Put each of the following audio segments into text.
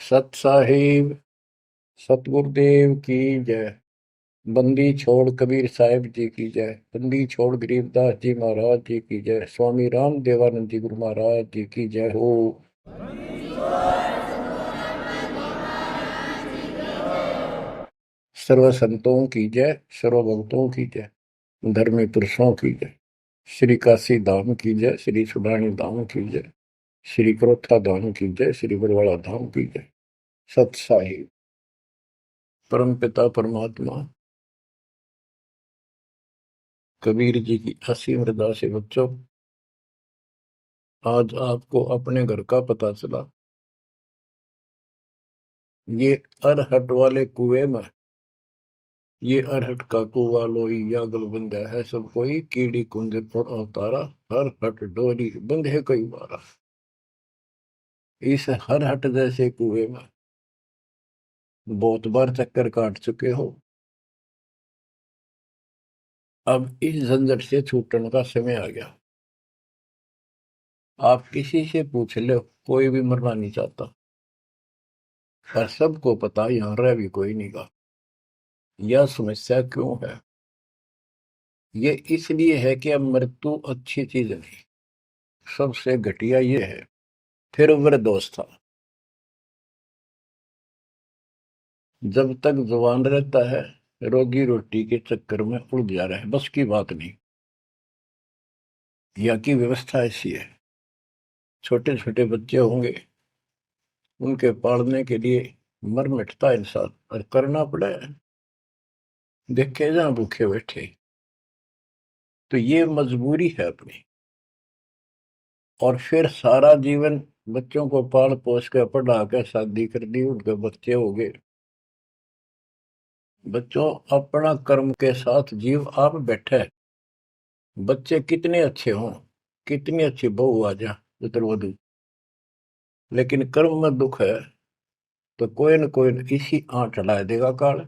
सत साहिब सतगुरुदेव की जय। बंदी छोड़ कबीर साहिब जी की जय। बंदी छोड़ गरीबदास जी महाराज जी की जय। स्वामी राम देवानंद जी गुरु महाराज जी की जय हो। सर्व संतों की जय, सर्व भक्तों की जय, धर्मी पुरुषों की जय। श्री काशी धाम की जय, श्री सुडानी धाम की जय, श्री क्रोथा धाम की जय, श्री बरवाड़ा धाम की जय। सत साहिब परम पिता परमात्मा कबीर जी की असीम अरदास से बच्चों, आज आपको अपने घर का पता चला। ये अरहट वाले कुएं में, ये अरहट का कुआ लोई या गलबंद है सब कोई, कीड़ी कुंज पर अवतारा, हर हट डोरी बंधे कई बारा। इस हर हट जैसे कुएं में बहुत बार चक्कर काट चुके हो। अब इस झंझट से छूटने का समय आ गया। आप किसी से पूछ लो, कोई भी मरना नहीं चाहता, पर सबको पता यहां रह भी कोई नहीं गा। यह समस्या क्यों है? ये इसलिए है कि अब मृत्यु अच्छी चीज नहीं। सबसे घटिया ये है। फिर वृद्धावस्था, जब तक जवान रहता है रोजी रोटी के चक्कर में उलझा रहे, बस की बात नहीं। यहाँ की व्यवस्था ऐसी है, छोटे छोटे बच्चे होंगे, उनके पालने के लिए मर मिटता इंसान, और करना पड़े। देखे जहां भूखे बैठे, तो ये मजबूरी है अपनी। और फिर सारा जीवन बच्चों को पाल पोस कर पढ़ा कर शादी कर दी, उनके बच्चे हो गए। बच्चों, अपना कर्म के साथ जीव आप बैठे। बच्चे कितने अच्छे हों, कितनी अच्छी बहू आ जा पुत्रवधू, लेकिन कर्म में दुख है तो कोई न कोई इसी आंट ला देगा काल।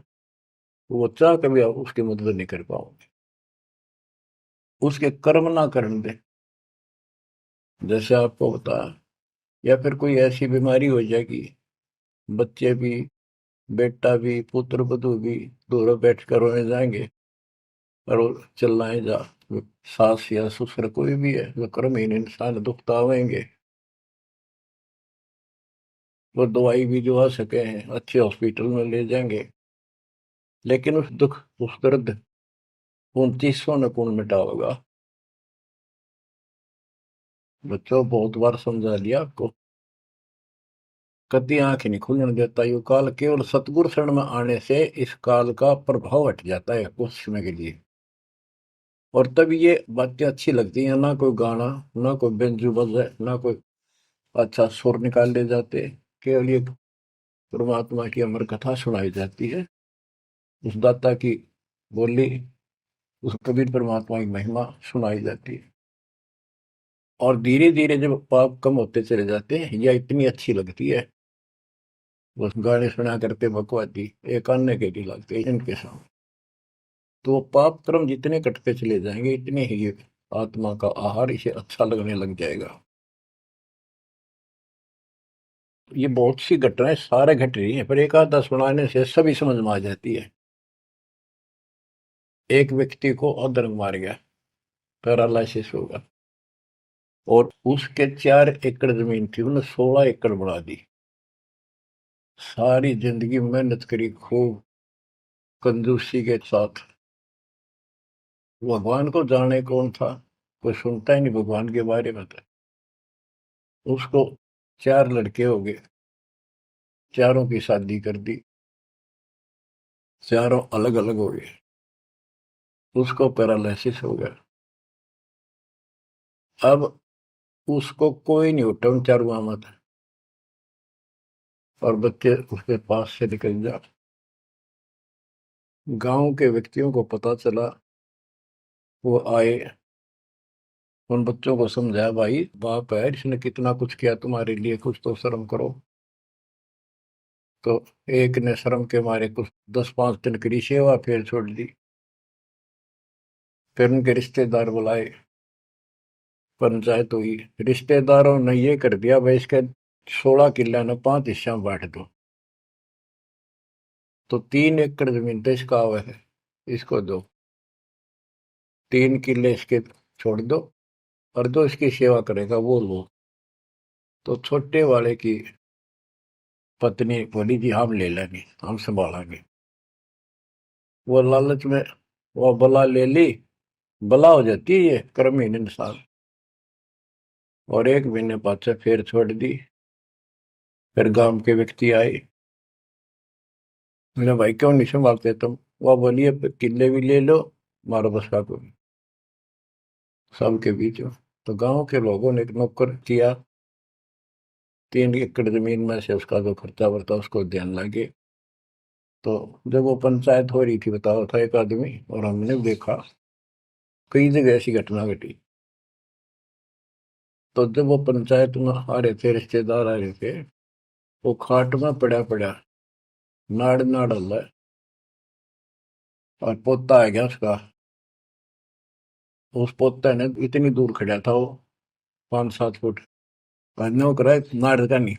वो चाह कभी आप उसकी मदद नहीं कर पाओगे, उसके कर्म ना करने दे। जैसे आपको बताया, या फिर कोई ऐसी बीमारी हो जाएगी, बच्चे भी, बेटा भी, पुत्र वधू भी दोनों बैठ कर रोने जाएंगे, और वो चिल्लाए जा। सास या ससुर कोई भी है, जो कर्महीन इंसान दुखता आवेंगे, वो दवाई भी जो आ सके हैं अच्छे हॉस्पिटल में ले जाएंगे, लेकिन उस दुख, उस दर्द 2900 न कौन मिटा होगा। बच्चों, बहुत बार समझा लिया आपको, कभी आंख नहीं खुलने देता यू काल। केवल सतगुरु शरण में आने से इस काल का प्रभाव हट जाता है कुछ समय के लिए, और तब ये बातें अच्छी लगती हैं। ना कोई गाना, ना कोई बेंजू बजे, ना कोई अच्छा सुर निकाल ले जाते, केवल ये परमात्मा की अमर कथा सुनाई जाती है, उस दाता की बोली, उस कबीर परमात्मा की महिमा सुनाई जाती है। और धीरे धीरे जब पाप कम होते चले जाते हैं, यह इतनी अच्छी लगती है। बस गाने सुना करते बकवादी एक अन्य के लिए लगते इनके सामने, तो वो पाप कर्म जितने कटते चले जाएंगे, इतने ही ये आत्मा का आहार इसे अच्छा लगने लग जाएगा। ये बहुत सी घटनाएं सारे घट रही हैं, पर एक आधा सुनाने से सभी समझ में आ जाती है। एक व्यक्ति को अधर्म मार गया, पैरालिसिस होगा, और उसके 4 एकड़ जमीन थी, उन्हें 16 एकड़ बढ़ा दी। सारी जिंदगी मेहनत करी खूब, कंजूसी के साथ। भगवान को जाने कौन था, कोई सुनता ही नहीं भगवान के बारे में। था उसको 4 लड़के हो गए, चारों की शादी कर दी, चारों अलग अलग हो गए। उसको पैरालिसिस हो गया। अब उसको कोई नहीं उठा उन चारों में था, और बच्चे उसके पास से निकल जा। गांव के व्यक्तियों को पता चला, वो आए, उन बच्चों को समझाया, भाई बाप है, इसने कितना कुछ किया तुम्हारे लिए, कुछ तो शर्म करो। तो एक ने शर्म के मारे कुछ 10-5 दिन की सेवा फिर छोड़ दी। फिर उनके रिश्तेदार बुलाए, पंचायत हुई। रिश्तेदारों ने ये कर दिया, भाई इसके 16 किल्ला ने 5 हिस्सा में बांट दो, तो 3 एकड़ जमीन देश का हुआ है, इसको दो। 3 किल्ले इसके छोड़ दो, और जो इसकी सेवा करेगा वो लो। तो छोटे वाले की पत्नी बोली जी हम ले लेंगे, हम संभालेंगे। वो लालच में वो बला ले ली। बला हो जाती है ये कर्महीन इंसान। और 1 महीने बाद से फिर छोड़ दी। फिर गांव के व्यक्ति आए, मैंने भाई क्यों नहीं संभालते तुम? वह बोलिए किले भी ले लो, मारो बस का कोई सबके बीच में। तो गांव के लोगों ने एक नौकर किया, 3 एकड़ जमीन में से उसका जो खर्चा वर्ता उसको ध्यान लगे। तो जब वो पंचायत हो रही थी, बताओ था एक आदमी, और हमने देखा कई जगह ऐसी घटना घटी। तो जब वो पंचायत में आ रहे थे, रिश्तेदार आ रहे थे, वो खाट में पड़ा पड़ा नाड़ नाड़ हल्ला, और पोता आ गया उसका। उस पोता ने इतनी दूर खड़ा था वो, 5-7 फुट, नो करा नाड़ का नहीं।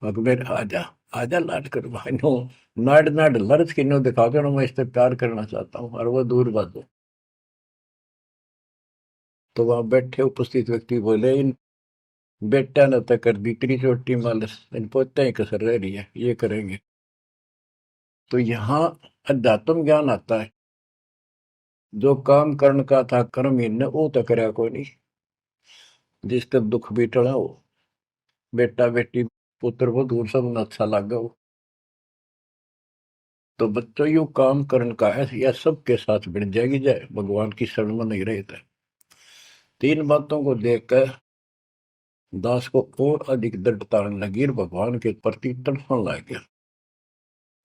अकबर आजा, आजा लाड कर भाई नो, नाड़ नाड़ लड़च की नो दिखा के मैं इससे प्यार करना चाहता हूँ, और वो दूर बात हो। तो वहां बैठे उपस्थित व्यक्ति बोले इन बेटा ने तो कर दी इतनी छोटी मालिश, इन पोते ही कसर रह रही है, ये करेंगे। तो यहाँ अध्यात्म ज्ञान आता है। जो काम करने का था कर्म ही ने वो तो करया कोई नहीं। जिसका दुख भी टला हो, बेटा बेटी पुत्र वो दूर सब न अच्छा लगा हो। तो बच्चों यू काम करने का है, यह सबके साथ बन जाएगी जाए भगवान की शरण में नहीं रहता। 3 बातों को देखकर दास को और अधिक दृढ़ता लगी और भगवान के प्रति तड़पने लग गया।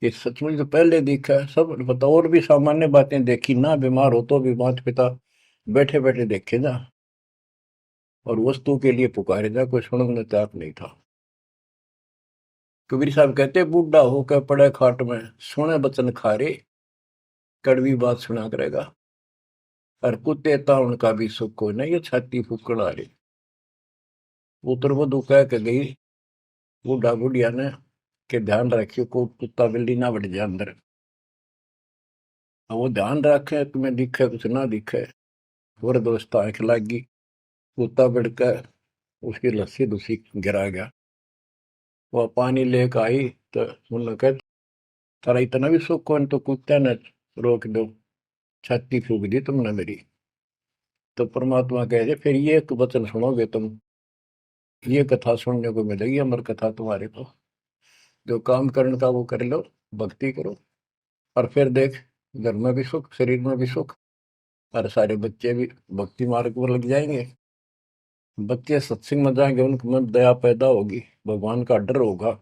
ये सचमुच तो पहले देखा है सब पता, और भी सामान्य बातें देखी ना, बीमार हो तो भी माता पिता बैठे बैठे देखे जा, और वस्तु के लिए पुकारे जा, कोई सुनने तैयार नहीं था। कबीर साहब कहते बूढ़ा होकर पड़े खाट में, सुने बचन खारे, कड़वी बात सुना करेगा। और कुत्ते ता उनका भी सुख को नहीं, ये छाती फूकड़ आ रही। उतर वो कह के गई बूढ़ा बुढ़िया ने कि ध्यान रखियो को कुत्ता बिल्ली ना बढ़ जाए अंदर। अब वो ध्यान रखे तुम्हें दिखे कुछ ना दिखे। और दोस्त आंख लागी, कुत्ता बढ़कर उसकी लस्सी दूसी गिरा गया। वह पानी लेकर आई, तो उन्होंने कहा तारा इतना भी सुख कौन, तो कुत्ते ने रोक दो, छाती फूक दी तुमने मेरी। तो परमात्मा कहे फिर ये एक वचन सुनोगे तुम, ये कथा सुनने को मिलेगी अमर कथा तुम्हारे को। जो काम करने का वो कर लो, भक्ति करो, और फिर देख घर में भी सुख, शरीर में भी सुख, और सारे बच्चे भी भक्ति मार्ग पर लग जाएंगे। बच्चे सत्संग में जाएंगे, उनके मन दया पैदा होगी, भगवान का डर होगा,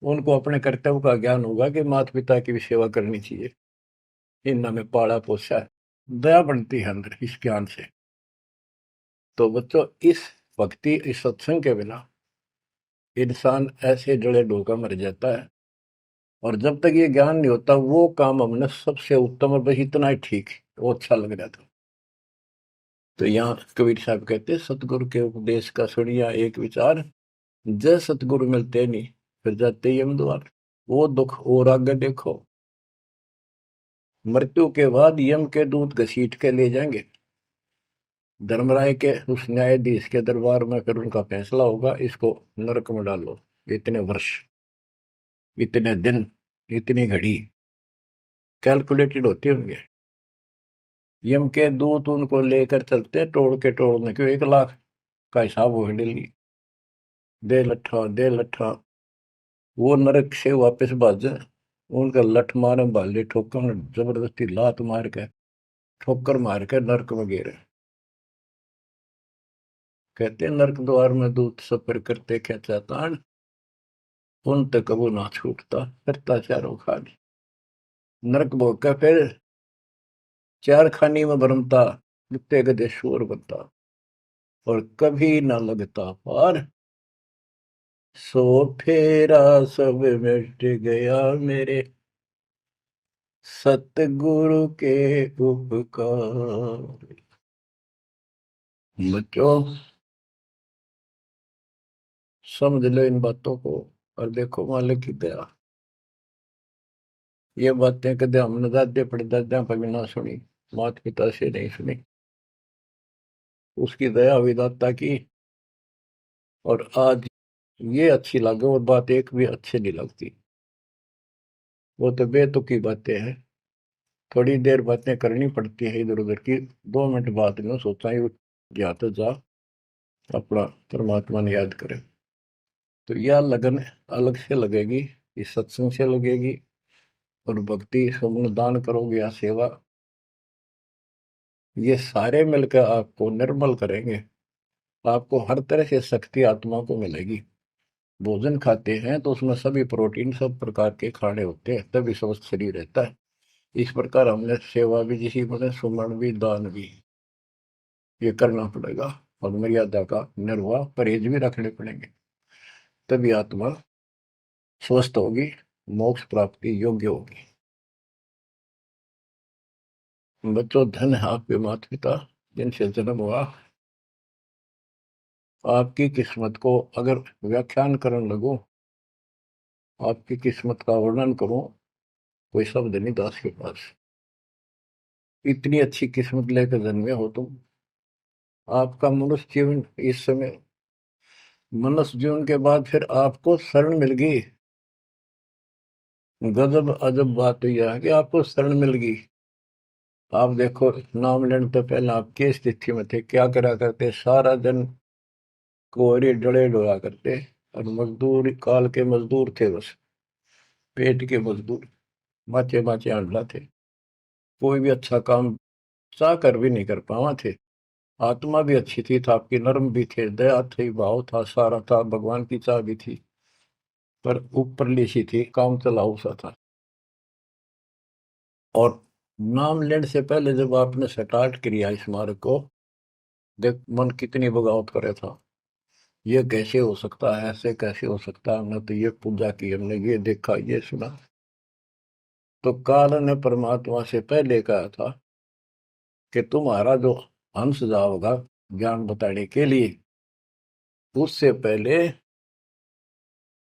उनको अपने कर्तव्य का ज्ञान होगा कि माता पिता की भी सेवा करनी चाहिए, इन्होंने में पाला पोसा है। दया बनती है अंदर इस ज्ञान से। तो बच्चों इस भक्ति, इस सत्संग के बिना इंसान ऐसे जड़े डोका मर जाता है। और जब तक ये ज्ञान नहीं होता, वो काम हमने सबसे उत्तम और बस इतना ही ठीक है, वो अच्छा लग रहा था। तो यहाँ कबीर साहब कहते हैं सतगुरु के उपदेश का सुनिया एक विचार, जय सतगुरु मिलते नहीं फिर जाते यम द्वार। वो दुख और आगे देखो, मृत्यु के बाद यम के दूत घसीट के ले जाएंगे धर्मराय के उस न्यायाधीश के दरबार में, फिर उनका फैसला होगा इसको नरक में डालो, इतने वर्ष, इतने दिन, इतनी घड़ी कैलकुलेटेड होते होंगे। यम के दूत उनको लेकर चलते टोड़ के टोड़ने क्यों, 1 लाख का हिसाब हो डेली, दे लट्ठा दे लट्ठा। वो नरक से वापस भाजे, उनका लठ मारे भाले ठोकर, जबरदस्ती लात मार के ठोकर मार के नरक में गिरे। कहते नरक द्वार में दूत सफर करते क्या चातान, उन तक कबू ना छूटता करता चारों खानी। नरक भोग का फिर 4 खानी में भरमता, नित्य गदे शोर बनता, और कभी ना लगता पार, सो फेरा सब मिट गया मेरे सतगुरु के उपकार। बच्चों समझ लो इन बातों को। और देखो मालिक की दया, ये बातें कदे हमने दादे परदादा पर भी ना सुनी, माता पिता से नहीं सुनी। उसकी दया विधाता की। और आज ये अच्छी लगे और बात एक भी अच्छी नहीं लगती। वो तो बेतुकी बातें हैं। थोड़ी देर बातें करनी पड़ती है इधर उधर की। 2 मिनट बाद में सोचा ही या तो जा अपना परमात्मा ने याद करे। तो यह लगन अलग से लगेगी, इस सत्संग से लगेगी। और भक्ति स्वर्ण दान करोगे या सेवा, ये सारे मिलकर आपको निर्मल करेंगे। आपको हर तरह से शक्ति आत्मा को मिलेगी। भोजन खाते हैं तो उसमें सभी प्रोटीन सब प्रकार के खाने होते हैं, तभी स्वस्थ शरीर रहता है। इस प्रकार हमने सेवा भी, जिसी बने सुमरण भी, दान भी, ये करना पड़ेगा। और मर्यादा का निर्वाह परहेज भी रखने पड़ेंगे, तभी आत्मा स्वस्थ होगी, मोक्ष प्राप्ति योग्य होगी। बच्चों, धन है आपके माता पिता जिनसे जन्म हुआ। आपकी किस्मत को अगर व्याख्यान करने लगो, आपकी किस्मत का वर्णन करूं, कोई शब्द नहीं दास के पास। इतनी अच्छी किस्मत लेकर जन्मे हो तुम। आपका मनुष्य जीवन इस समय, मनुष्य जीवन के बाद फिर आपको शरण मिल गई। गजब अजब बात तो यह है कि आपको शरण मिल गई। आप देखो, नाम लेने तो पहले आप किस स्थिति में थे, क्या करा करते, सारा दिन कोहरे डले डोला करते। और मजदूर, काल के मजदूर थे बस, पेट के मजदूर, माचे माचे आंडला थे। कोई भी अच्छा काम चाह कर भी नहीं कर पावा थे। आत्मा भी अच्छी थी, था आपकी नर्म भी थे, दया थी, भाव था, सारा था, भगवान की चाह भी थी। पर ऊपरली सी थी, काम चलाऊ सा था। और नाम लेने से पहले जब आपने स्टार्ट किया इस मार्ग को, देख मन कितनी बगावत करे था। ये कैसे हो सकता है, ऐसे कैसे हो सकता है, हमने तो ये पूजा की, हमने ये देखा, ये सुना। तो काल ने परमात्मा से पहले कहा था कि तुम्हारा जो हंस जाओगा ज्ञान बताने के लिए, उससे पहले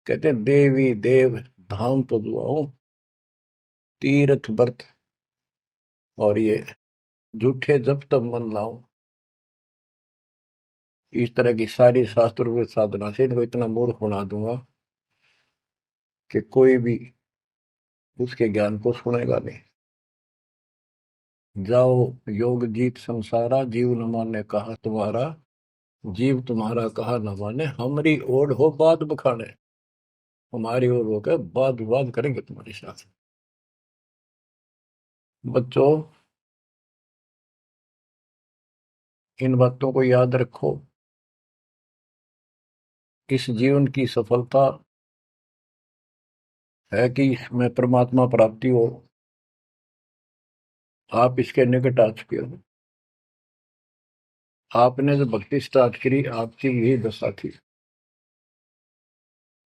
कहते देवी देव धाम तो दुआओ, तीर्थ व्रत और ये झूठे जब तब मन लाओ। इस तरह की सारी शास्त्रों की साधना से इनको इतना मूर्ख बना दूंगा कि कोई भी उसके ज्ञान को सुनेगा नहीं। जाओ योग जीत संसारा, जीव न माने कहा तुम्हारा, जीव तुम्हारा कहा न माने, हमारी ओर हो बात बखाने। हमारी ओर होकर बात विवाद करेंगे तुम्हारे साथ। बच्चों, इन बातों को याद रखो। इस जीवन की सफलता है कि मैं परमात्मा प्राप्ति हो। आप इसके निकट आ चुके हो। आपने जो भक्ति स्टार्ट करी, आपकी यही दशा थी।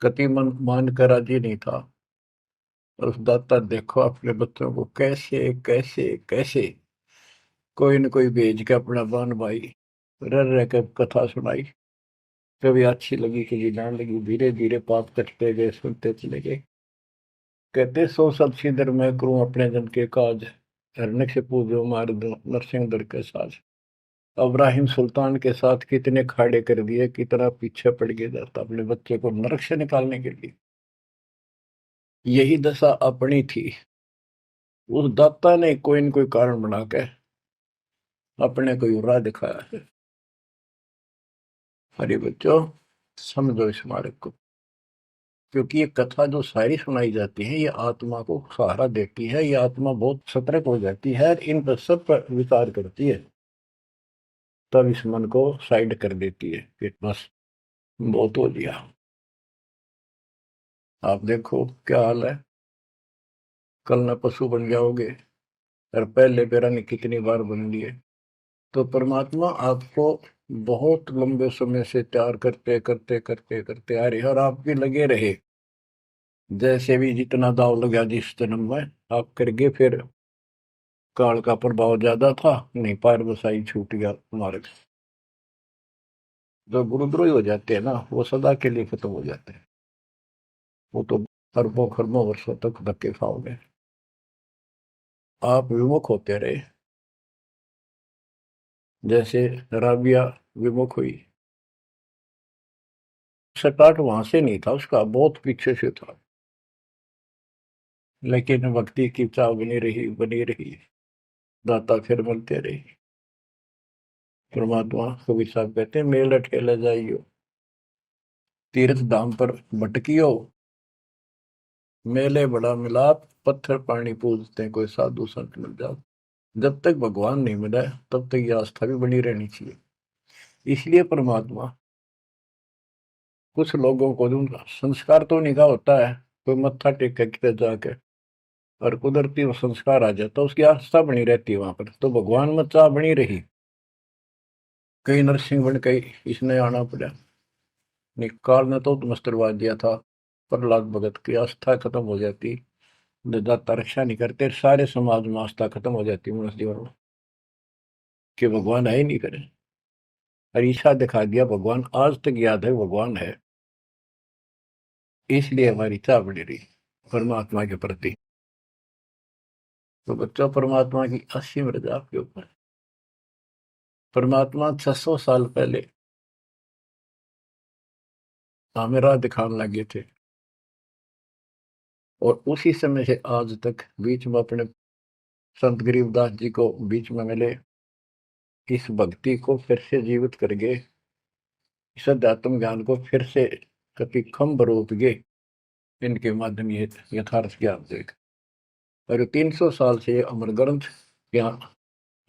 कति मन मान कर राजी नहीं था। और उस दाता देखो अपने बच्चों को कैसे कैसे कैसे कोई न कोई भेज के अपना बहन भाई रह रह कर कथा सुनाई। कभी अच्छी लगी, कभी ना लगी, धीरे धीरे पाप कटते गए, सुनते चले गए। कहते सो सब सिदर मैं करूं अपने जन के काज, हरने से पूजो मार दो नरसिंह दर के साज। इब्राहिम सुल्तान के साथ कितने खाड़े कर दिए, कितना पीछे पड़ गया जाता अपने बच्चे को नरक से निकालने के लिए। यही दशा अपनी थी। उस दाता ने कोई न कोई कारण बना के अपने को राह दिखाया है। हरे बच्चों, समझो इस मार्ग को। क्योंकि ये कथा जो सारी सुनाई जाती है, ये आत्मा को सहारा देती है। ये आत्मा बहुत सतर्क हो जाती है, इन पर सब पर विचार करती है। तब इस मन को साइड कर देती है कि बस बहुत हो लिया। आप देखो क्या हाल है, कल न पशु बन जाओगे। और पहले पेरा ने कितनी बार बन लिए। तो परमात्मा आपको बहुत लंबे समय से तैयार करते करते करते करते आ रहे, और आप भी लगे रहे। जैसे भी जितना दाव लगा जिस जन्म में आप करके, फिर काल का प्रभाव ज्यादा था, नहीं पार बसाई छूट गया मार्ग। जो गुरुद्रोही हो जाते हैं ना, वो सदा के लिए खत्म हो जाते हैं। वो तो अरबों खरबों वर्षों तक धक्के खाओगे। आप विमुख होते रहे, जैसे राबिया विमुख हुई। स्टार्ट वहां से नहीं था उसका, बहुत पीछे से था, लेकिन भक्ति की चाह बनी रही बनी रही। दाता फिर मिलते रहे। परमात्मा कबीर साहब कहते हैं, मेल अठेला जाइयो, तीर्थ धाम पर भटकियो, मेले बड़ा मिलाप, पत्थर पानी पूजते हैं, कोई साधु संत मिल जाओ। जब तक भगवान नहीं मिला है, तब तक ये आस्था भी बनी रहनी चाहिए। इसलिए परमात्मा कुछ लोगों को जो संस्कार तो निकाह होता है, कोई मत्था टेक के किधर जाके, और कुदरती वो संस्कार आ जाता, उसकी आस्था बनी रहती है वहां पर, तो भगवान में चाह बनी रही। कई नरसिंह बन के इसने आना पड़ा। निकाल ने तो मस्टरवा दिया था। प्रहलाद भगत की आस्था खत्म हो जाती, दाता रक्षा नहीं करते, सारे समाज में आस्था खत्म हो जाती मनुष्य जीवन में, कि भगवान है ही नहीं करे। और ईशा दिखा दिया, भगवान आज तक याद है, भगवान है। इसलिए हमारी चाह बनी रही परमात्मा के प्रति। तो बच्चों, परमात्मा की असीम रजा आपके ऊपर। परमात्मा 600 साल पहले हमें राह दिखाने लगे थे, और उसी समय से आज तक बीच में अपने संत गरीबदास जी को बीच में मिले, इस भक्ति को फिर से जीवित करके, इस अध्यात्म ज्ञान को फिर से कति खम्भ रूप गे, इनके माध्यम ये यथार्थ ज्ञान देख। और 300 साल से ये अमर ग्रंथ यहाँ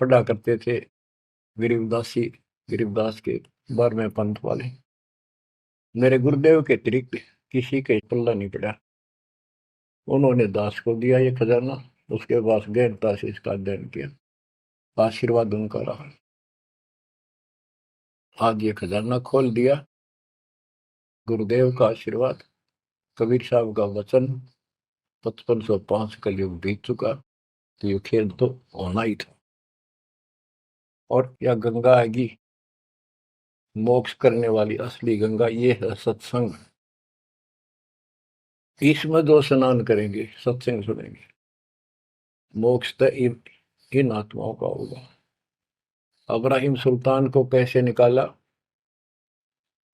पढ़ा करते थे गरीबदासी, गरीबदास के 12वें पंथ वाले। मेरे गुरुदेव के अतिरिक्त किसी के पल्ला नहीं पड़ा। उन्होंने दास को दिया ये खजाना, उसके बाद गहनता से इसका अध्ययन किया, आशीर्वाद उनका रहा। आज ये खजाना खोल दिया, गुरुदेव का आशीर्वाद, कबीर साहब का वचन, 5505 का युग बीत चुका, तो ये खेल तो होना ही था। और यह गंगा आएगी, मोक्ष करने वाली असली गंगा, ये है सत्संग। इसमें जो स्नान करेंगे, सत्संग सुनेंगे, मोक्ष तो इन आत्माओं का होगा। अब्राहिम सुल्तान को कैसे निकाला,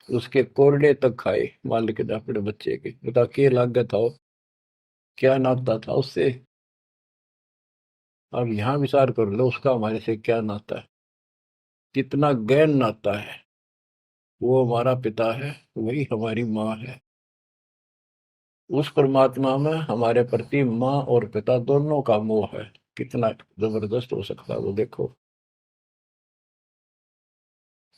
उसके कोरडे तक खाए मालिक ने अपने बच्चे के, बता के लागत हो, क्या नाता था उससे। अब यहां विचार कर लो, उसका हमारे से क्या नाता है, कितना गहन नाता है। वो हमारा पिता है, वही हमारी माँ है। उस परमात्मा में हमारे प्रति माँ और पिता दोनों का मोह है, कितना जबरदस्त हो सकता है वो देखो।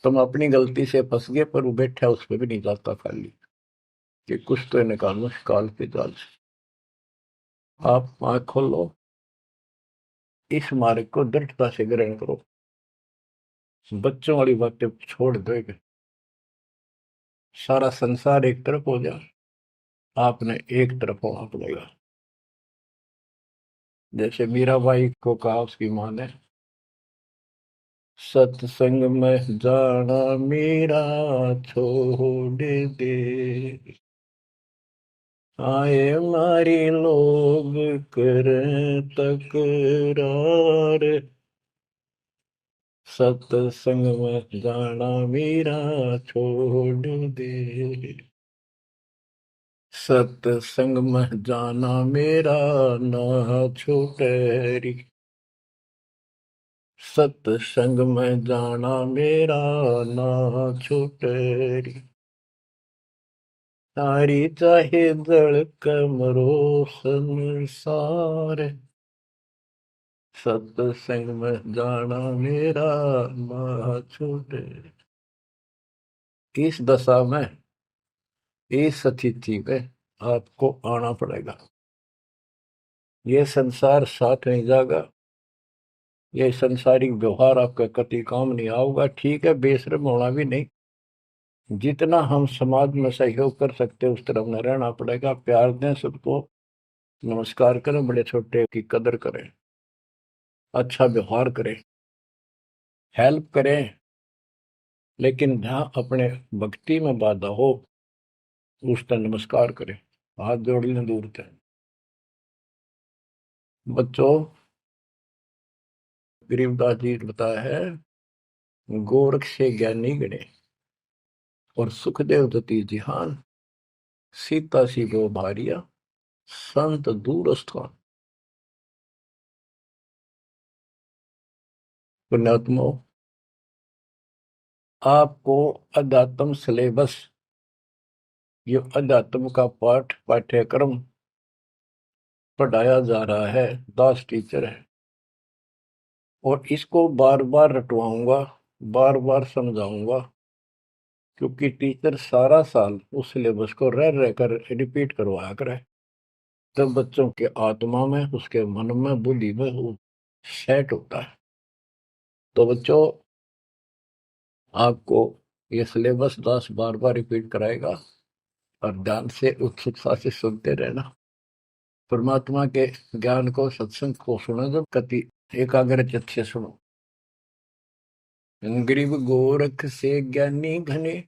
तुम अपनी गलती से फंस गए, पर वो बैठा उस पर भी नहीं जाता खाली, कि कुछ तो निकालो काल के जाल से। आप आंख खोलो, इस मार्ग को दृढ़ता से ग्रहण करो, बच्चों वाली बातें छोड़ दो। सारा संसार एक तरफ हो जाए, आपने एक तरफ होना पड़ेगा। जैसे मीराबाई को कहा उसकी माँ ने, सत्संग में जाना मीरा छोड़ दे, आए मारी लोग कर तकरार, सत्संग में जाना मीरा छोड़ दे, सत्संग में जाना मेरा ना छूटे री, सत्संग में जाना मेरा ना छूटे री, तारी चाहे जड़ कमरो संसार, सत्संग में जाना मेरा ना छूटे। इस दशा में, इस स्थिति में आपको आना पड़ेगा। ये संसार साथ नहीं जाएगा, ये संसारिक व्यवहार आपका कति काम नहीं आऊगा। ठीक है, बेशर्म होना भी नहीं, जितना हम समाज में सहयोग कर सकते हैं उस तरफ में रहना पड़ेगा। प्यार दें सबको, नमस्कार करें, बड़े छोटे की कदर करें, अच्छा व्यवहार करें, हेल्प करें, लेकिन जहां अपने भक्ति में बाधा हो उस पर नमस्कार करें, हाथ जोड़ लें दूर से। बच्चों, गरीबदास जी ने बताया है, गोरख से ज्ञानी गणे और सुखदेव दती जिहान, सीता सी गो भारिया संत दूर स्थान। पुण्यात्मो, आपको अध्यात्म सिलेबस, ये अध्यात्म का पाठ्यक्रम पढ़ाया जा रहा है, दास टीचर है, और इसको बार बार रटवाऊंगा, बार बार समझाऊंगा, क्योंकि टीचर सारा साल उस सिलेबस को रह रह कर रिपीट करवाया करे, तब बच्चों के आत्मा में, उसके मन में, बुद्धि में वो सेट होता है। तो बच्चों, आपको ये सिलेबस दास बार बार रिपीट कराएगा, और ध्यान से उत्सुकता से सुनते रहना। परमात्मा के ज्ञान को, सत्संग को सुनो, जब कति एकाग्र चित्त से सुनो। गरीब गोरख से ज्ञानी घने,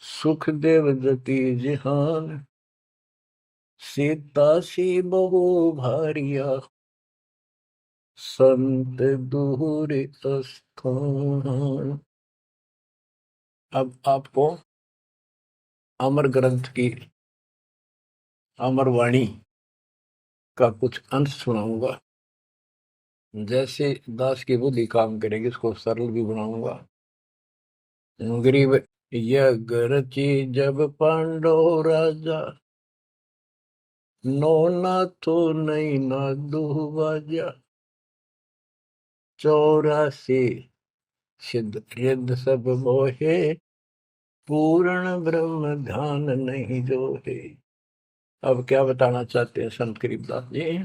सुख देव दती जिहान, सीता सी बहु भारिया संत दूर स्थान। अब आपको अमर ग्रंथ की अमर वाणी का कुछ अंश सुनाऊंगा। जैसे दास की बुद्धि काम करेगी, इसको सरल भी बनाऊंगा। गरीब, यह रची जब पांडव राजा, नो ना तो नहीं ना दुबाजा, 84 सिद्ध रिद्ध सब मोहे, पूर्ण ब्रह्म ध्यान नहीं जो है। अब क्या बताना चाहते हैं संत गरीबदास जी,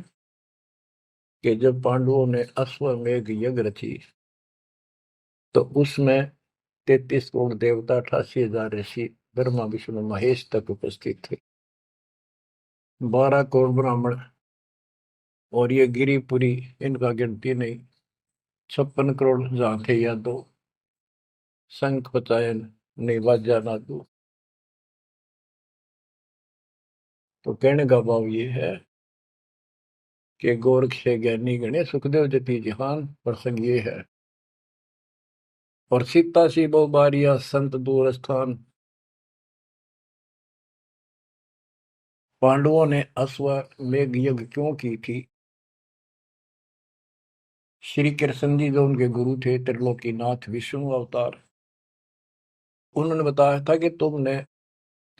कि जब पांडवों ने अश्वमेघ यज्ञ रची, तो उसमें 33 करोड़ देवता, 88,000 ऋषि, ब्रह्मा विष्णु महेश तक उपस्थित थे, 12 करोड़ ब्राह्मण, और ये गिरिपुरी, इनका गिनती नहीं, 56 करोड़ जहां थे या दो, शंख पचायन नहीं बाजा ना दो। तो कहने का भाव ये है कि गोरख से ज्ञानी गणे, सुखदेव जति जिहान, प्रसंग ये है। और सीता सी बहु बारिया संत दूर स्थान। पांडवों ने अश्वमेघ यज्ञ क्यों की थी? श्री कृष्ण जी जो उनके गुरु थे, त्रिलोकीनाथ विष्णु अवतार, उन्होंने बताया था कि तुमने,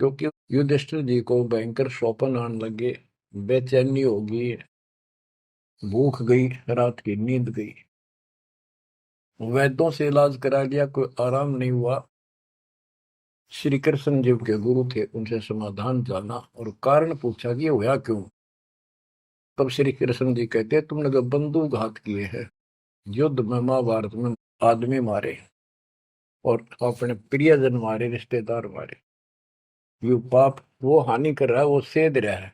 क्योंकि युधिष्ठिर जी को भयंकर स्वप्न आने लगे, बेचैनी होगी, भूख गई, रात की नींद गई, वैद्यों से इलाज करा लिया, कोई आराम नहीं हुआ। श्री कृष्ण जी के गुरु थे, उनसे समाधान जाना और कारण पूछा कि होया क्यों। तब श्री कृष्ण जी कहते, तुमने जो बंदूक घात किए हैं, युद्ध में, महाभारत में आदमी मारे और अपने प्रियजन मारे, रिश्तेदार मारे, ये पाप वो हानि कर रहा है, वो सेध रहा है।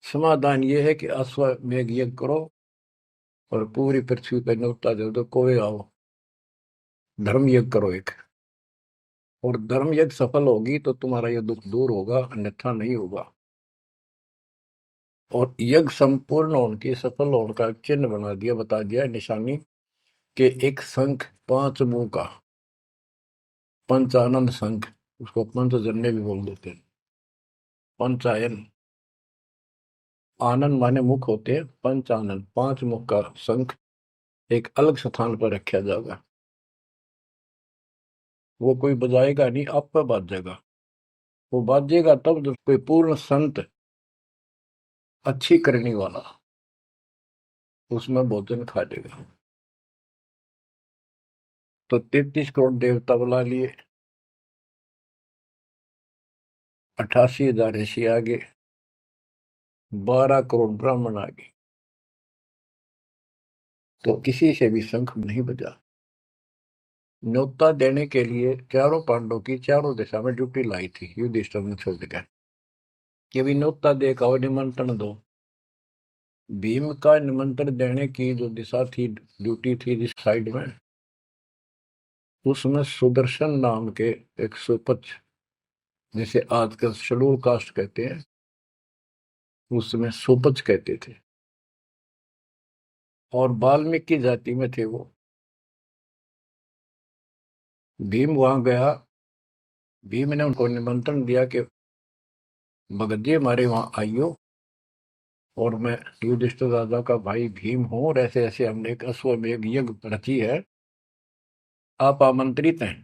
समाधान ये है कि अश्वमेघ यज्ञ करो और पूरी पृथ्वी पर न्योता दे दो, कोई आओ, धर्म यज्ञ करो एक, और धर्म यज्ञ सफल होगी तो तुम्हारा ये दुख दूर होगा, अन्यथा नहीं होगा। और यज्ञ संपूर्ण होने की, सफल होने का चिन्ह बना दिया, बता दिया निशानी, कि एक शंख 5 मुंह का, पंचानन शंख, उसको पंचजन्य भी बोल देते हैं, पंचायन, आनंद माने मुख होते हैं, पंचानन 5 मुख का शंख एक अलग स्थान पर रखा जाएगा। वो कोई बजाएगा नहीं, आप पर बाजेगा। वो बाजेगा तब जब कोई पूर्ण संत, अच्छी करने वाला उसमें भोजन खा लेगा। तो 33 करोड़ देवता बुला लिए, 88,000 ऋषि आगे, 12 करोड़ ब्राह्मण आगे, तो किसी से भी शंख नहीं बजा। न्योता देने के लिए चारों पांडवों की चारों दिशा में ड्यूटी लाई थी युधिष्ठिर ने छोड़ दिया कि भी न्योता देकर और निमंत्रण दो। भीम का निमंत्रण देने की जो दिशा थी, ड्यूटी थी जिस साइड में, उसमें सुदर्शन नाम के एक सुपच, जिसे आजकल शेड्यूल कास्ट कहते हैं, उसमें सुपच कहते थे, और वाल्मीकि जाति में थे वो। भीम वहां गया। भीम ने उनको निमंत्रण दिया कि भगत जी हमारे वहां आइयो, और मैं युधिष्ठिर राजा का भाई भीम हूं, और ऐसे ऐसे हमने एक अश्वमेध यज्ञ रची है, आप आमंत्रित हैं।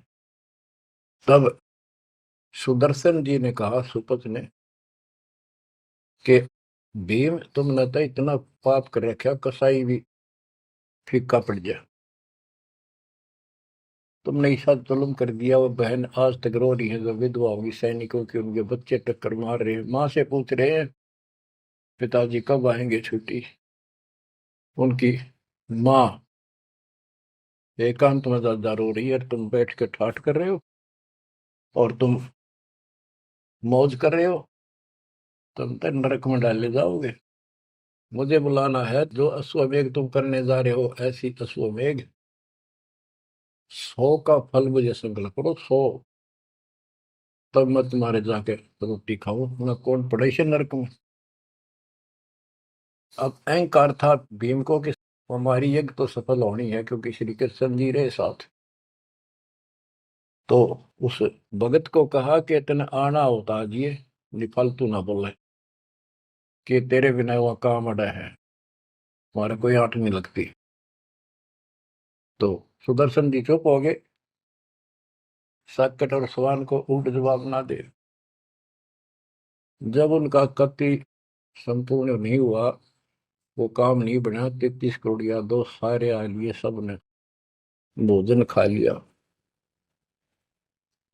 तब सुदर्शन जी ने कहा, सुपथ ने, कि भीम तुमने तो इतना पाप कर रखा, कसाई भी फीका पड़ गया। तुमने ऐसा जुल्म कर दिया, वो बहन आज तक रो रही है, जो विधवा होगी सैनिकों की, उनके बच्चे टक्कर मार रहे हैं, माँ से पूछ रहे हैं पिताजी कब आएंगे छुट्टी। उनकी माँ एकांत में ज्यादा रो रही है, तुम बैठ के ठाठ कर रहे हो और तुम मौज कर रहे हो, तुम तो नरक में डाले जाओगे। मुझे बुलाना है, जो अश्वमेघ तुम करने जा रहे हो, ऐसी अश्वमेघ 100 का फल मुझे संकल्प करो, 100, तब मैं तुम्हारे जाके रोटी खाऊं, मैं कौन पड़े से नरक में। अब अहंकार था भीम को कि हमारी यज्ञ तो सफल होनी है, क्योंकि श्री कृष्ण जी रहे साथ। तो उस भगत को कहा कि तेने आना होता जी, फालतू ना बोले, कि तेरे बिना वह काम अड़ा है, हमारे कोई आंट नहीं लगती। तो सुदर्शन जी चुप हो गए, साकेट और सवान को उल्ट जवाब ना दे। जब उनका कति संपूर्ण नहीं हुआ, वो काम नहीं बना, 33 करोड़ यादव सारे आ लिए, सब ने भोजन खा लिया।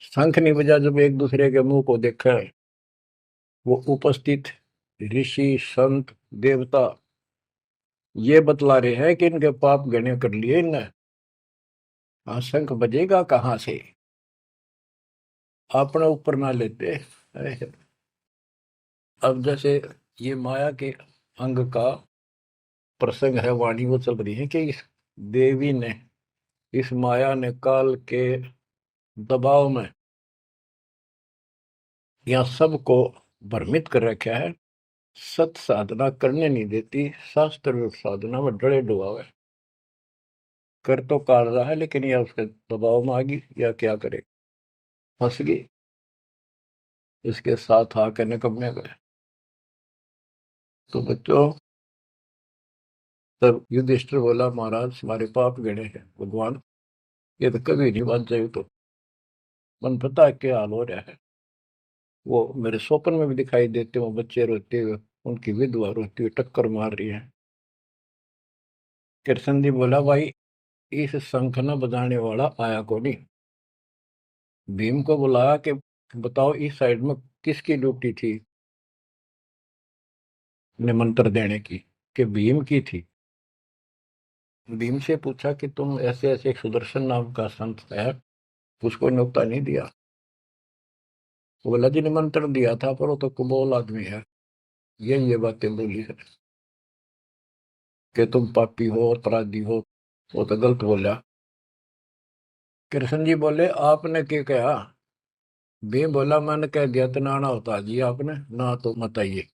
शंख नहीं बजा, जब एक दूसरे के मुंह को देखा, वो उपस्थित ऋषि संत देवता ये बतला रहे हैं कि इनके पाप गणे कर लिए इनने। हाँ, शंख बजेगा कहाँ से, अपने ऊपर ना लेते। अब जैसे ये माया के अंग का प्रसंग है, वाणी वो चल रही है कि इस देवी ने, इस माया ने काल के दबाव में यहाँ सबको भ्रमित कर रखा है, सत साधना करने नहीं देती, शास्त्र साधना में डरे डुबावे, कर तो काट रहा है, लेकिन यह उसके दबाव में आ गई, या क्या करे, फंस गई, इसके साथ आके निकम्मे गए। तो बच्चों, तब युधिष्ठिर बोला, महाराज हमारे पाप गणे हैं भगवान, ये तो कभी नहीं बात जाए। तो मन पता है क्या हाल हो रहा है, वो मेरे स्वप्न में भी दिखाई देते, वो बच्चे रोते हुए, उनकी विधवा रोती हुई टक्कर मार रही है। कृष्ण जी बोला, भाई इस शंख न बजाने वाला आया को नहीं। भीम को बुलाया कि बताओ इस साइड में किसकी ड्यूटी थी निमंत्रण देने की, कि भीम की थी। भीम से पूछा कि तुम ऐसे ऐसे, एक सुदर्शन नाम का संत है, उसको न्योता नहीं दिया। वो बोला, जी निमंत्रण दिया था, पर वो तो कुबोल आदमी है, ये बातें बोली है कि तुम पापी हो, अपराधी हो, वो तो गलत बोला। कृष्ण जी बोले, आपने क्या कहा। भीम बोला, मैंने कह दिया तो ना होता जी, आपने ना तो मत आइए।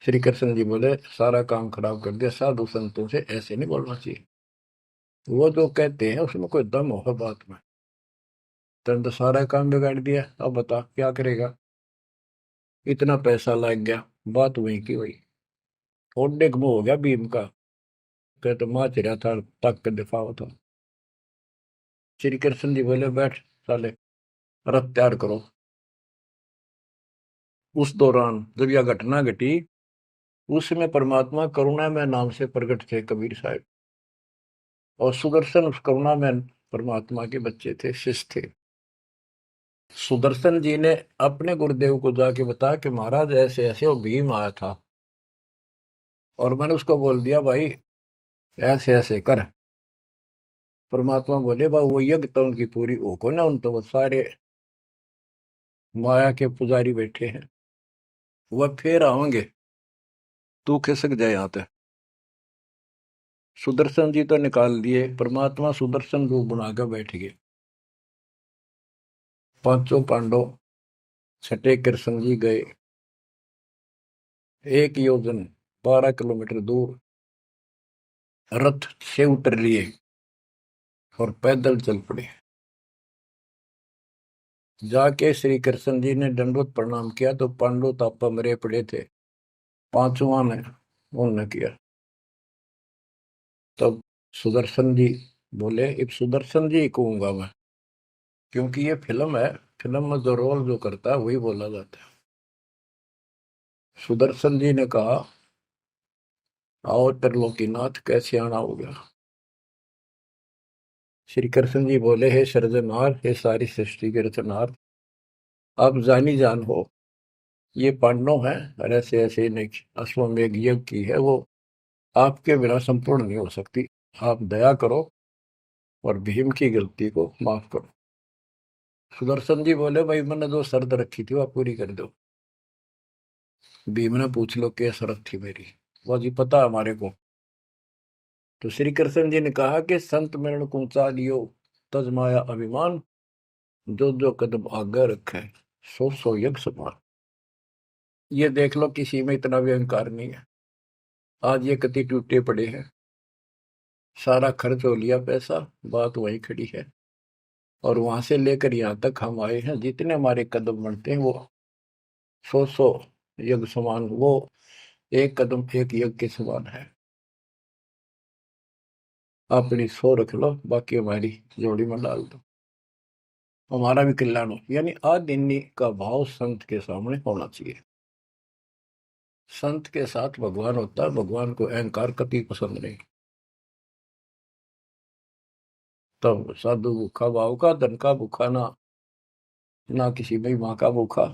श्री कृष्ण जी बोले, सारा काम खराब कर दिया, साधु संतों से ऐसे नहीं बोलना चाहिए, वो जो कहते हैं उसमें कोई दम होगा बात में। तुम तो सारा काम बिगाड़ दिया, अब बता क्या करेगा। इतना पैसा लग गया, बात वही की वही, ओडे मुंह हो गया भीम का, कह तो माँ चिरा था, तक के दिफा था। श्री कृष्ण जी बोले, बैठ साले, रथ तैयार करो। उस दौरान जब यह घटना घटी, उसमें परमात्मा करुणा में नाम से प्रकट थे कबीर साहब, और सुदर्शन उस करुणा में परमात्मा के बच्चे थे, शिष्य थे। सुदर्शन जी ने अपने गुरुदेव को जाके बताया कि महाराज ऐसे ऐसे वो भीम आया था, और मैंने उसको बोल दिया, भाई ऐसे ऐसे कर। परमात्मा बोले, भाई वो यज्ञ तो उनकी पूरी हो को ना, उन तो वो सारे माया के पुजारी बैठे हैं, वह फिर आओगे, तू खिसक जाए यहाँ पे। सुदर्शन जी तो निकाल दिए, परमात्मा सुदर्शन रूप बनाकर बैठ गए। पांचों पांडव छठे कृष्ण जी गए, 1 योजन 12 किलोमीटर दूर रथ से उतर लिए और पैदल चल पड़े। जाके श्री कृष्ण जी ने दंडवत प्रणाम किया तो पांडव तापा मरे पड़े थे, पांचवा ने उन्होंने किया। तब सुदर्शन जी बोले, एक सुदर्शन जी कहूंगा मैं, क्योंकि ये फिल्म है, फिल्म में जो रोल जो करता है वही बोला जाता है। सुदर्शन जी ने कहा, आओ त्रिलोकीनाथ, कैसे आना हो गया। श्री कृष्ण जी बोले, हे सृजनहार, हे सारी सृष्टि के रचनहार, आप जानी जान हो, ये पांडव हैं और ऐसे ऐसे नहीं, अश्वमेध यज्ञ की है वो, आपके बिना संपूर्ण नहीं हो सकती। आप दया करो और भीम की गलती को माफ करो। सुदर्शन जी बोले, भाई मैंने जो शर्त रखी थी वह पूरी कर दो। भीम ने पूछ लो क्या शर्त थी मेरी, वो जी पता हमारे को। तो श्री कृष्ण जी ने कहा कि संत मरण को ऊंचा लियो, तज माया अभिमान, जो जो कदम आगे रखे, सो सो यज्ञ समान। ये देख लो, किसी में इतना भी अहंकार नहीं है। आज ये कति टूटे पड़े हैं, सारा खर्च हो लिया पैसा, बात वही खड़ी है। और वहां से लेकर यहाँ तक हम आए हैं, जितने हमारे कदम बढ़ते हैं वो सौ यज्ञ समान, वो एक कदम एक यज्ञ के समान है। अपनी सौ रख लो, बाकी हमारी जोड़ी में डाल दो, हमारा भी कल्याण हो। यानी आदिन्य का भाव संत के सामने होना चाहिए। संत के साथ भगवान होता है, भगवान को अहंकार कति पसंद नहीं। तब साधु भूखा भाव का, धन का भूखा ना, ना किसी में माँ का भूखा।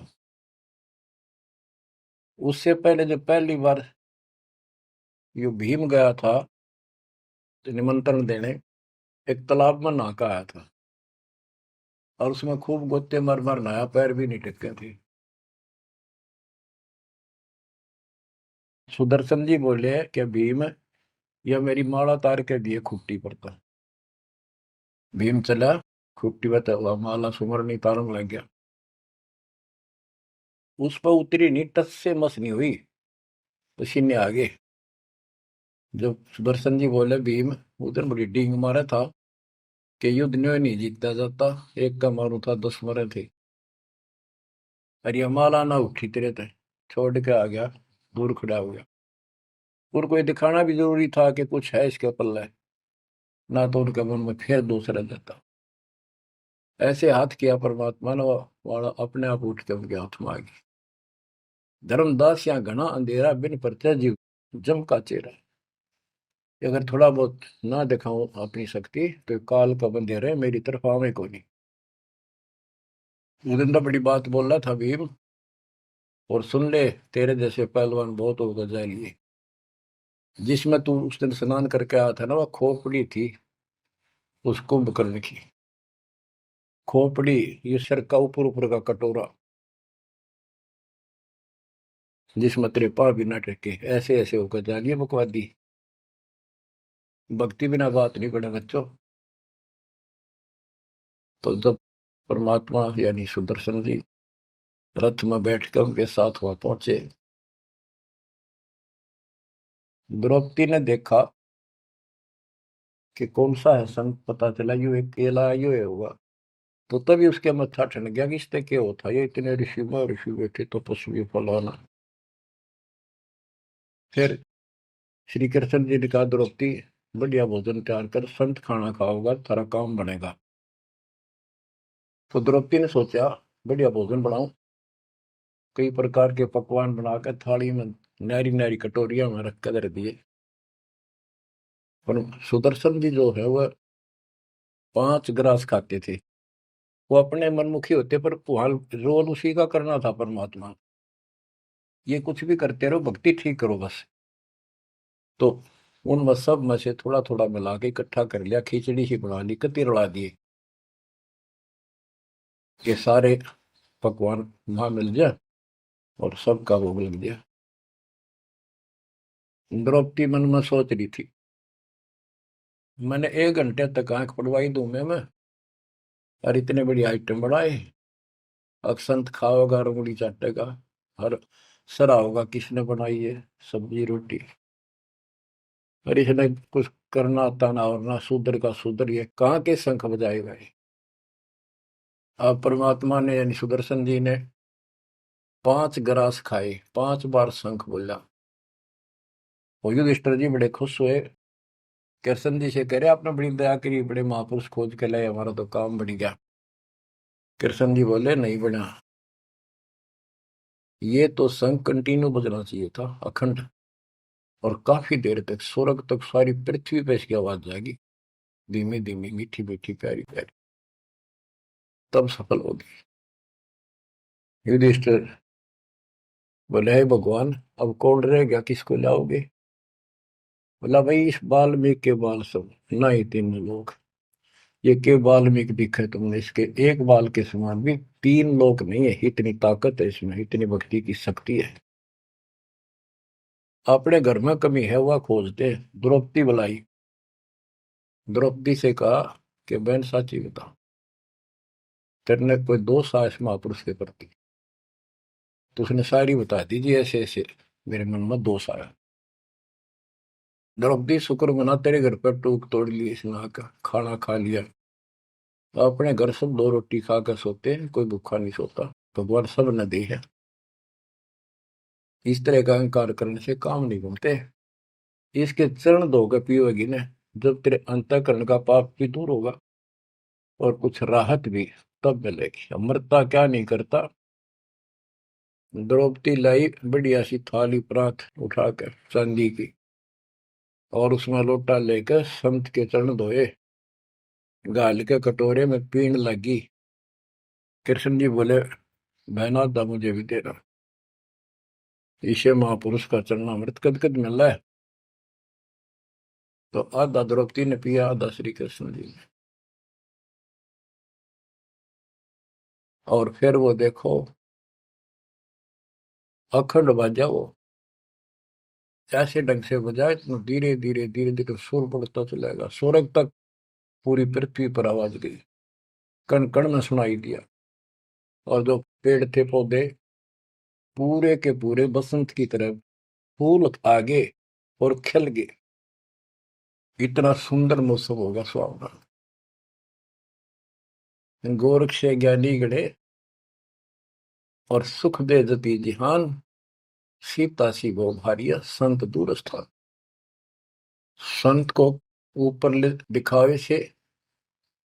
उससे पहले जब पहली बार यो भीम गया था निमंत्रण देने, एक तालाब में नहा के आया था और उसमें खूब गोते मर मर नहाया, पैर भी नहीं टिके थे। सुदर्शन जी बोले, क्या भीम, यह मेरी माला तार के दिए खूंटी पर था। भीम चला, खूंटी पर तो माला सुमरनी तारन लग गया। उस पर उतरी नहीं, टस से मस नहीं हुई, पसीने आ गए। जब सुदर्शन जी बोले, भीम उधर बड़ी डींग मारा था कि युद्ध न्यों नहीं जीता जाता, एक का मारू था 10 मरे थे। अरे माला ना उठी तेरे थे, छोड़ के आ गया, दूर खड़ा हो गया। और कोई दिखाना भी जरूरी था कि कुछ है इसके पल्ले, ना तो उनके मन में फिर दूसरा देता। ऐसे हाथ किया परमात्मा ने, वाला अपने आप उठ के उनके हाथ में आ गई। धर्मदास या घना अंधेरा, बिन परचय जीव जम का चेहरा। अगर थोड़ा बहुत ना दिखाऊं अपनी शक्ति तो काल का बंधेरा है, मेरी तरफ आवे को नहीं। उदिंदा बड़ी बात बोल रहा था भीम, और सुन ले, तेरे जैसे पहलवान बहुत होगा जाएंगे। जिसमें तू उस दिन स्नान करके आया था ना, वह खोपड़ी थी उस कुंभकर्ण की। खोपड़ी, ये सर का ऊपर ऊपर का कटोरा, जिसमें तेरे पाँव भी ना टेके, ऐसे ऐसे होकर जानिए बकवादी। भक्ति बिना बात नहीं बने बच्चों। तो जब परमात्मा यानी सुदर्शन जी रथ में बैठ कर उनके साथ वहां पहुंचे, द्रौपदी ने देखा कि कौन सा है संत, पता चला यू एक केला यू है हुआ। तो तभी उसके मत्था ठन गया कि इससे क्या होता, ये इतने ऋषि में ऋषि बैठे तपस्वी फलाना। फिर श्री कृष्ण जी ने कहा, द्रौपदी बढ़िया भोजन तैयार कर, संत खाना खाओगा थारा काम बनेगा। तो द्रौपदी ने सोचा, बढ़िया भोजन बनाऊं, कई प्रकार के पकवान बनाकर थाली में नारी नारी कटोरिया में रख कर दिए। पर सुदर्शन जी जो है वह 5 ग्रास खाते थे। वो अपने मनमुखी होते, पर रोल उसी का करना था परमात्मा, ये कुछ भी करते रहो, भक्ति ठीक करो बस। तो उन सब में से थोड़ा थोड़ा मिला के इकट्ठा कर लिया, खिचड़ी ही बना ली, कति रला दिए कि सारे पकवान वहां मिल जाए और सबका भोग लग गया। द्रौपदी मन में सोच रही थी, मैंने 1 घंटे तक आंख पड़वाई दूं मैं और इतने बड़ी आइटम बढ़ाए। अक्संत खाओगा और उंगली चाटेगा और सरा होगा किसने बनाई है सब्जी रोटी। और इसने कुछ करना आता ना और ना शूद्र का शूद्र, ये कहाँ के शंख बजाएगा ये। अब परमात्मा ने यानी सुदर्शन जी ने 5 ग्रास खाए, 5 बार शंख बोला। और युधिष्ठिर जी बड़े खुश हुए, कृष्ण जी से कह रहे आपने बड़ी दया करी, बड़े महापुरुष खोज के लाए, हमारा तो काम बन गया। कृष्ण जी बोले नहीं बना, ये तो शंख कंटिन्यू बजना चाहिए था अखंड, और काफी देर तक स्वर्ग तक सारी पृथ्वी पे इसकी आवाज जाएगी, धीमी धीमी मीठी मीठी प्यारी प्यारी, तब सफल होगी। युधिष्ठिर बोले हे भगवान अब कौन रह गया, किसको लाओगे। बोला भाई इस वाल्मीकि के बाल सब ना ही 3 लोग, ये के वाल्मीकि दिखे तुमने, इसके एक बाल के समान भी 3 लोग नहीं है, इतनी ताकत है इसमें, इतनी भक्ति की शक्ति है। अपने घर में कमी है वह खोजते। द्रौपदी बुलाई, द्रौपदी से कहा कि बहन साची बता, तेरे कोई दोष आया इस महापुरुष के प्रति। तो उसने सारी बता दी जी ऐसे ऐसे मेरे मन में दोष आया। द्रौपदी शुक्र मना तेरे घर पर टूक तोड़ ली इसने आकर, खाना खा लिया। अपने घर सब 2 रोटी खाकर सोते हैं, कोई भूखा नहीं सोता, भगवान सब न दी है। इस तरह का अहंकार करने से काम नहीं बनते। इसके चरण धोकर पियोगी ने, जब तेरे अंतःकरण का पाप भी दूर होगा और कुछ राहत भी तब मिलेगी। अमृता क्या नहीं करता। द्रौपदी लाई बढ़िया सी थाली परात उठाकर चांदी की, और उसमें लोटा लेकर संत के चरण धोए, गाल के कटोरे में पीण लगी। कृष्ण जी बोले बहना था मुझे भी देना, इसे महापुरुष का चरणामृत कद कद मिला है। तो आधा द्रौपदी ने पिया, आधा श्री कृष्ण जी ने। और फिर वो देखो अखंड बाजा वो ऐसे ढंग से बजाए तो धीरे धीरे धीरे धीरे सुर बढ़ता चलेगा, स्वर्ग तक पूरी पृथ्वी पर आवाज गई, कण कण में सुनाई दिया। और जो पेड़ थे पौधे पूरे के पूरे बसंत की तरह फूल आ गए और खिल गए। इतना सुंदर मौसम होगा सुहावना। गोरख से ज्ञानी गढ़े और सुख दे जति जिहान, सीता सी वो भारिया संत दूर स्थान। संत को ऊपर दिखावे से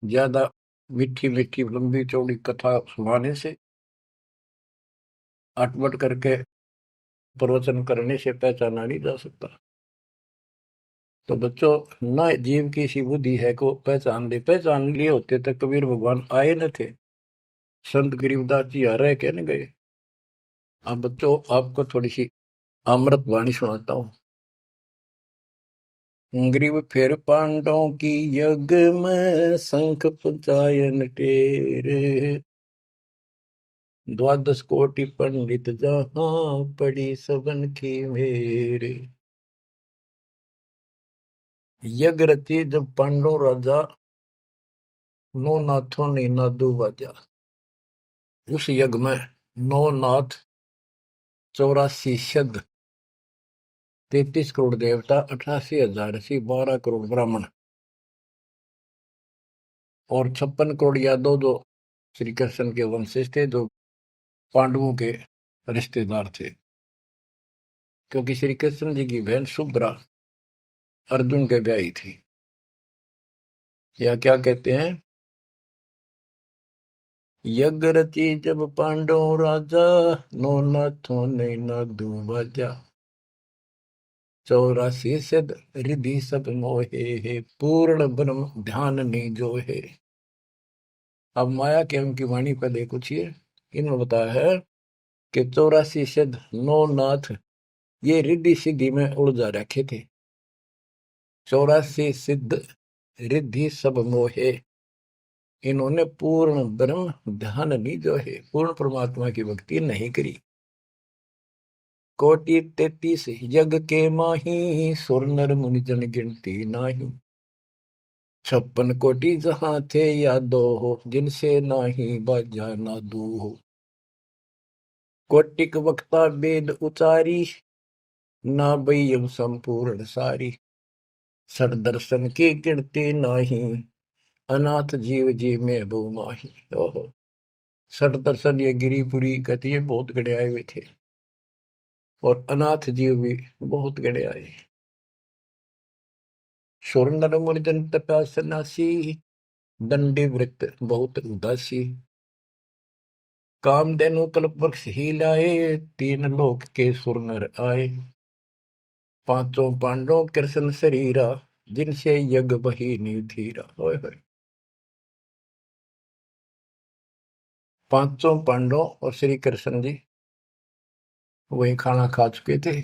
ज्यादा मीठी मीठी लंबी चौड़ी कथा सुनाने से, अटपट करके प्रवचन करने से पहचाना नहीं जा सकता। तो बच्चों न जीव की सी बुद्धि है को पहचान ले, पहचान लिए होते तक कबीर भगवान आए न थे, संत गरीबदास जी आ रहे कहने गए। अब बच्चों आपको थोड़ी सी अमृत वाणी सुनाता हूँ। ग्रीव फिर पांडवों की यज्ञ में शंख पंचायन टेरे, 12 कोटि पंडित जहां पड़ी सबन की मेरे। यज्ञ रची जब पांडव राजा, नौ नाथों ने नादू बाजा। उस यज्ञ में 9 नाथ, 84 सिद्ध, 33 करोड़ देवता, 88,000 ऋषि, 12 करोड़ ब्राह्मण और 56 करोड़ यादव जो श्री कृष्ण के वंशज थे, जो पांडवों के रिश्तेदार थे। क्योंकि श्री कृष्ण जी की बहन सुभद्रा अर्जुन के ब्याही थी। या क्या कहते हैं, यज्ञ रची जब पांडव राजा, नो नाथों ने नादू बाजा। 84 सिद्ध रिधि सब मोहे, पूर्ण ब्रह्म ध्यान नहीं जो है। अब माया के उनकी वाणी पर देखो छिए, इन्होंने बताया है कि 84 सिद्ध 9 नाथ ये रिद्धि सिद्धि में उलझा रखे थे। 84 सिद्ध रिद्धि सब मोहे, इन्होंने पूर्ण ब्रह्म ध्यान नहीं जो है, पूर्ण परमात्मा की भक्ति नहीं करी। कोटि 33 यज्ञ के माही, सुर नर मुनि जन गिनती नाही। 56 कोटि जहां थे यादो हो, जिनसे नाही बाजा नादू हो। कोटिक वक्ता वेद उचारी, ना बयम संपूर्ण सारी। सर दर्शन की गिनती नाही, अनाथ जीव जी में बो माही। ओहो, सठ दर्शन ये गिरिपुरी कहती है बहुत गड़े आए हुए थे, और अनाथ जीव भी बहुत गड़े आए। सुर नर मुनि जन तपा सन्यासी, दंडी वृत्त बहुत उदासी। कामधेनु कल्प वृक्ष ही लाए, तीन लोक के सुर नर आए। पांचों पांडवों कृष्ण शरीरा, जिनसे यज्ञ बही निधीरा। होय होय। पांचों पांडव और श्री कृष्ण जी वही खाना खा चुके थे,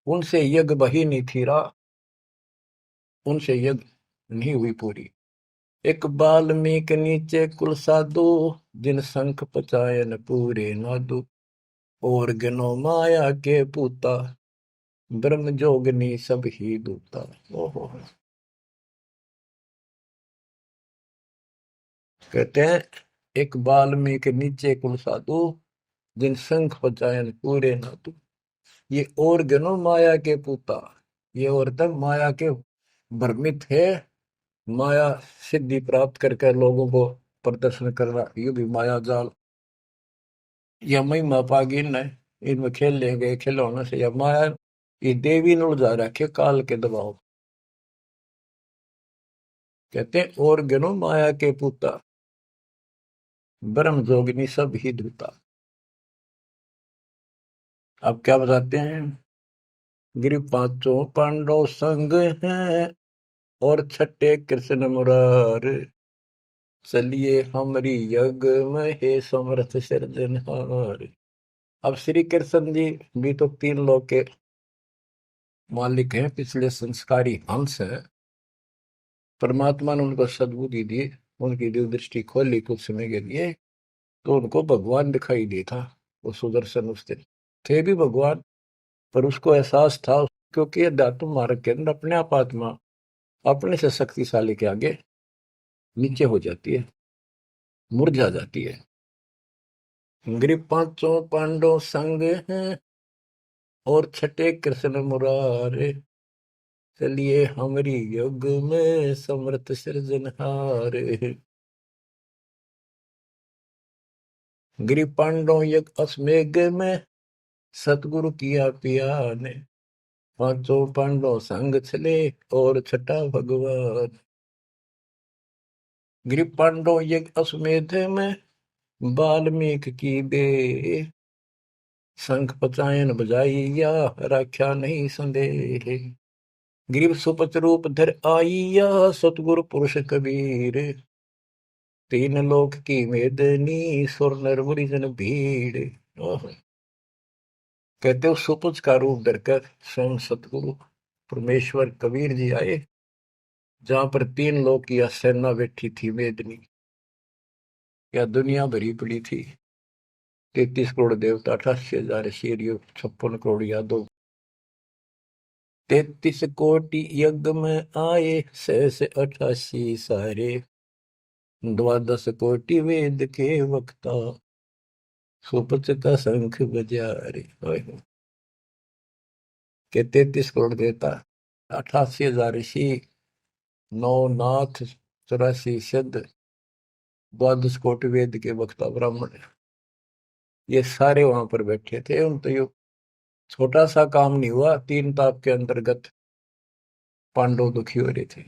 उनसे यज्ञ बही नहीं थीरा, उनसे यज्ञ नहीं हुई पूरी। एक बाल्मीक नीचे कुल साधु, जिन शंख पचायन पूरे नादु। और गनो माया के पूता, ब्रह्म जोगनी सब ही दूता। ओहो, कहते हैं एक बाल्मीक नीचे कुल साधु, जिन शंख पचायन पूरे नादु। ये और गनो माया के पूता, ये और तक माया के भ्रमित है, माया सिद्धि प्राप्त करके लोगों को प्रदर्शन करना, ये भी माया जाल। या महिमा पागी न इनमें खेल ले गए खिलौने से, या माया ये देवी ने उलझा रखे काल के दबाव। कहते हैं और गनो माया के पूता, ब्रह्म जोगिनी सब ही धूता। अब क्या बताते हैं, गिरि पांचों पांडव संग हैं, और छठे कृष्ण मुरार। चलिए हमारी यज्ञ में हे समर्थ सिरजनहार। अब श्री कृष्ण जी भी तो तीन लोक के मालिक हैं, पिछले संस्कारी हंस है। परमात्मा ने उनको सद्बुद्धि दी, उनकी दिव्य दृष्टि खोली कुछ समय के लिए, तो उनको भगवान दिखाई दिया था। वो सुदर्शन उस दिन थे भी भगवान, पर उसको एहसास था, क्योंकि अध्यात्म मार्ग के अंदर अपने आप आत्मा अपने से शक्तिशाली के आगे नीचे हो जाती है, मुरझा जाती है। गिरि पांचों पांडव संग हैं, और छठे कृष्ण मुरारे। चलिए हमारी युग में समर्थ सृजनहार। गिरि पांडव यज्ञ अश्वमेघ में, सतगुरु किया पिया ने। पांचों पांडव संग चले, और छठा भगवान। गिरि पांडव यज्ञ अश्वमेध में, वाल्मीकि की बे। शंख पचायन बजाइया, राख्या नहीं संदेह। गिरिव सुपच रूप धर आइया, सतगुरु पुरुष कबीर। तीन लोक की मेदनी, सुर नर मुनि जन भीड़। ओह, कहते हो सुपुच का रूप धरकर स्वयं सतगुरु परमेश्वर कबीर जी आए, जहां पर तीन लोक की सेना बैठी थी मेदनी, या दुनिया भरी पड़ी थी। 33 करोड़ देवता, 88,000 शेरियो, 56 करोड़ यादव। 33 कोटि यज्ञ में आए, 688 सारे। 12 कोटि वेद के वक्ता, सुपच का शंख बजा रे। के 33 करोड़ देवता, 88,000 ऋषि, 9 नाथ, 84 सिद्ध, 12 कोटि वेद के वक्ता ब्राह्मण, ये सारे वहां पर बैठे थे। उन तो ये छोटा सा काम नहीं हुआ, 3 ताप के अंतर्गत पांडव दुखी हो रहे थे।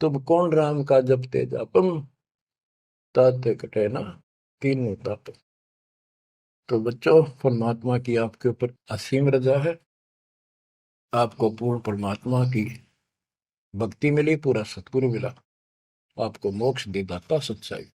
तुम कौन राम का जपते जापम, ताते कटे ना तीनों ताप। तो बच्चों, परमात्मा की आपके ऊपर असीम रजा है, आपको पूर्ण परमात्मा की भक्ति मिली, पूरा सतगुरु मिला, आपको मोक्ष दी दाता सच्चाई।